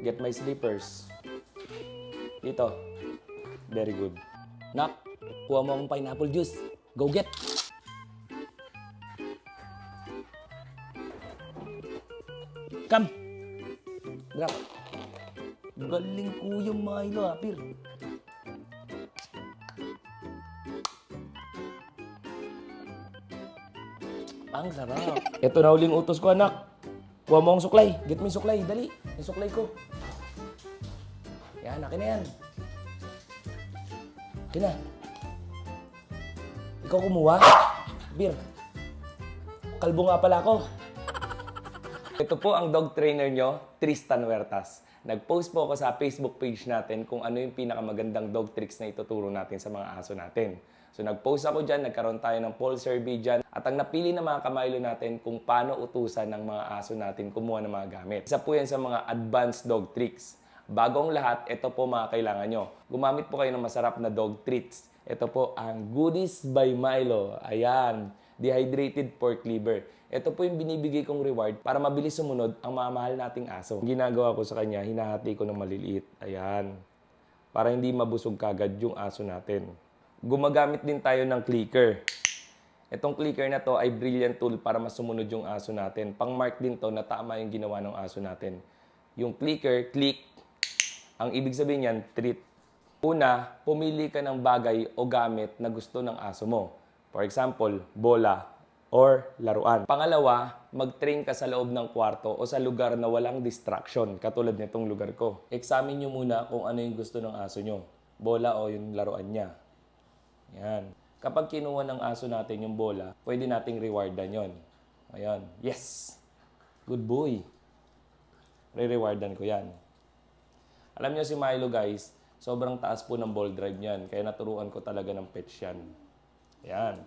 get my slippers. Dito. Very good. Nak, kuha mo akong pineapple juice. Go get. Come. Drop. Galing Kuya Milo, Pir. Ang sarap. Ito na uling utos ko, anak. Kuha mo ang suklay. Get me suklay. Dali. Yung suklay ko. Yan, akin na yan. Akin na. Ikaw kumuha? Bir. Kalbo nga pala ako. Ito po ang dog trainer nyo, Tristan Huertas. Nag-post po ako sa Facebook page natin kung ano yung pinakamagandang dog tricks na ituturo natin sa mga aso natin. So nag-post ako dyan, nagkaroon tayo ng poll survey dyan. At ang napili ng mga kamaylo natin kung paano utusan ng mga aso natin kumuha ng mga gamit. Isa po yan sa mga advanced dog tricks. Bagong lahat, ito po mga kailangan nyo. Gumamit po kayo ng masarap na dog treats. Ito po ang Goodies by Milo. Ayan, dehydrated pork liver. Ito po yung binibigay kong reward para mabilis sumunod ang mga mahal nating aso. Ginagawa ko sa kanya, hinahati ko ng maliliit. Ayan, para hindi mabusog kagad yung aso natin. Gumagamit din tayo ng clicker. Itong clicker na to ay brilliant tool para masumunod yung aso natin. Pang-mark din to na tama yung ginawa ng aso natin. Yung clicker, click. Ang ibig sabihin niyan, treat. Una, pumili ka ng bagay o gamit na gusto ng aso mo. For example, bola or laruan. Pangalawa, mag-train ka sa loob ng kwarto o sa lugar na walang distraction, katulad nitong lugar ko. Examine nyo muna kung ano yung gusto ng aso nyo. Bola o yung laruan niya. Yan. Kapag kinuha ng aso natin yung bola, pwede nating rewardan yon. Ayan. Yes! Good boy. Re-rewardan ko yan. Alam nyo si Milo guys, sobrang taas po ng ball drive niyan. Kaya naturuan ko talaga ng pets yan. Yan.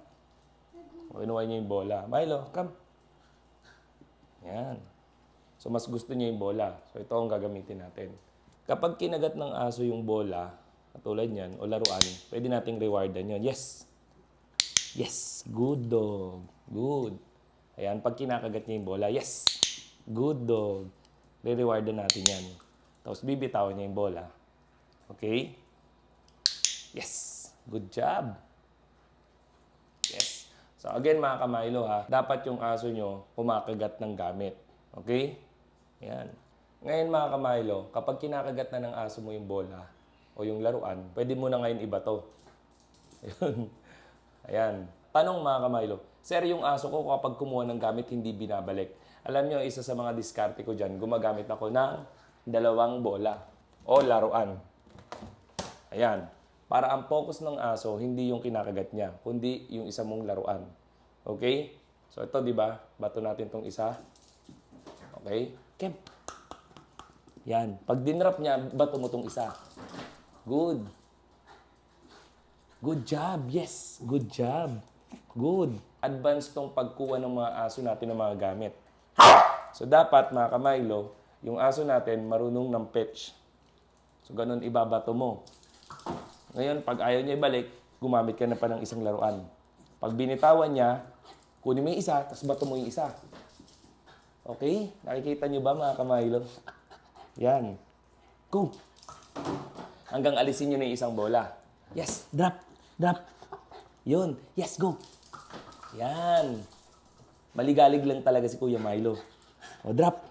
Kinuha niya yung bola. Milo, come. Yan. So, mas gusto niya yung bola. So, ito ang gagamitin natin. Kapag kinagat ng aso yung bola, katulad niyan, o laruan, pwede nating rewardan yun. Yes. Yes. Good dog. Good. Ayan, pag kinakagat niya yung bola, yes. Good dog. Re-rewardan natin yan. Tapos, bibitawan niya yung bola. Okay? Yes. Good job. Yes. So again mga kamaylo ha, dapat yung aso nyo kumakagat ng gamit. Okay? Yan. Ngayon mga kamaylo, kapag kinakagat na ng aso mo yung bola o yung laruan, pwede mo na ngayon iba to. Ayun. Ayan. Tanong mga kamaylo, sir yung aso ko kapag kumuha ng gamit hindi binabalik. Alam nyo, isa sa mga diskarte ko dyan, gumagamit ako ng 2 bola o laruan. Ayan. Para ang focus ng aso, hindi yung kinakagat niya, kundi yung isa mong laruan. Okay? So ito, di ba? Bato natin tong isa. Okay? Kem. Yan. Pag dinrap niya, bato mo tong isa. Good. Good job. Yes. Good job. Good. Advance tong pagkuha ng mga aso natin ng mga gamit. So dapat, mga kamaylo, yung aso natin marunong ng fetch. So ganun ibabato mo. Ngayon, pag ayaw niya ibalik, gumamit ka na pa ng isang laruan. Pag binitawan niya, kunin mo yung isa, tapos bato mo yung isa. Okay? Nakikita niyo ba mga kamaylo? Yan. Go! Hanggang alisin niyo na yung isang bola. Yes! Drop! Drop! Yun. Yes, go! Yan. Maligalig lang talaga si Kuya Milo. O, drop!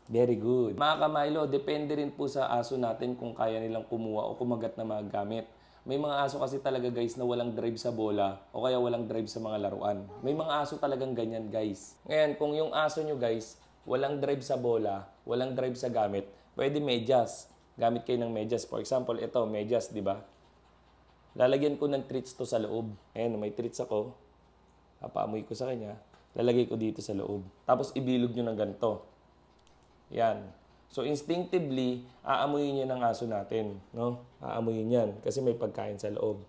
Very good. Mga kamaylo, depende rin po sa aso natin kung kaya nilang kumuha o kumagat na mga gamit. May mga aso kasi talaga guys na walang drive sa bola o kaya walang drive sa mga laruan. May mga aso talagang ganyan guys. Ngayon, kung yung aso nyo guys, walang drive sa bola, walang drive sa gamit, pwede medyas. Gamit kayo ng medyas. For example, ito, medyas, di ba? Lalagyan ko ng treats to sa loob. Ayan, may treats ako. Papaamoy ko sa kanya. Lalagay ko dito sa loob. Tapos ibilog nyo ng ganito. Yan. So, instinctively, aamuyin niya ng aso natin. No? Aamuyin yan. Kasi may pagkain sa loob.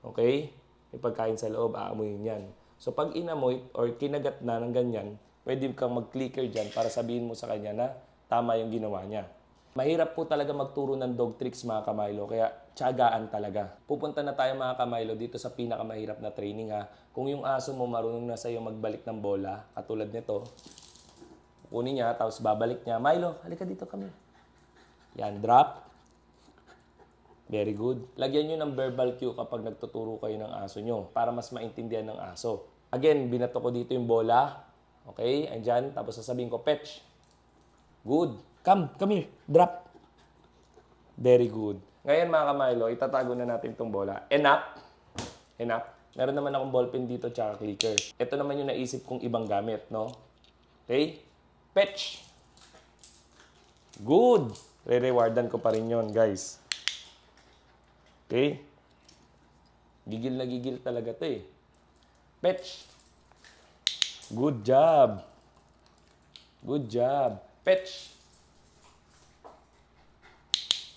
Okay? May pagkain sa loob, aamuyin yan. So, pag inamoy or kinagat na ng ganyan, pwede kang mag-clicker dyan para sabihin mo sa kanya na tama yung ginawa niya. Mahirap po talaga magturo ng dog tricks mga kamaylo, kaya tiyagaan talaga. Pupunta na tayo mga kamaylo dito sa pinakamahirap na training ha. Kung yung aso mo marunong na sa'yo magbalik ng bola, katulad nito, Kunin niya, tapos babalik niya. Milo, halika dito kami. Yan, drop. Very good. Lagyan nyo ng verbal cue kapag nagtuturo kayo ng aso nyo para mas maintindihan ng aso. Again, binato ko dito yung bola. Okay, andyan. Tapos sasabihin ko, fetch. Good. Come here. Drop. Very good. Ngayon mga kamilo, itatago na natin itong bola. Enough. Meron naman akong ballpen dito tsaka clicker. Ito naman yung naisip kong ibang gamit, no? Okay? Fetch. Good. Re-rewardan ko pa rin yun, guys. Okay? Gigil na gigil talaga to eh. Fetch. Good job. Good job. Fetch.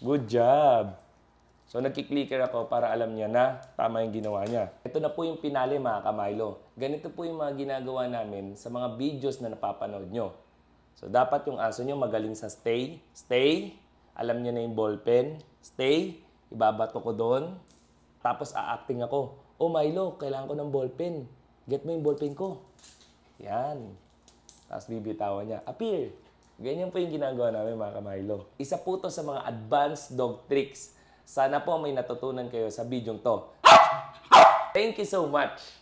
Good job. So, nagki-clicker ako para alam niya na tama yung ginawa niya. Ito na po yung pinali mga kamilo. Ganito po yung mga ginagawa namin sa mga videos na napapanood nyo. So, dapat yung aso nyo magaling sa stay. Stay. Alam niya na yung ballpen. Stay. Ibabato ko doon. Tapos, a-acting ako. Oh, Milo, kailangan ko ng ballpen. Get mo yung ballpen ko. Yan. Tapos, bibitawan niya. Appear. Ganyan po yung ginagawa namin mga kamilo. Isa po to sa mga advanced dog tricks. Sana po may natutunan kayo sa video to. Thank you so much!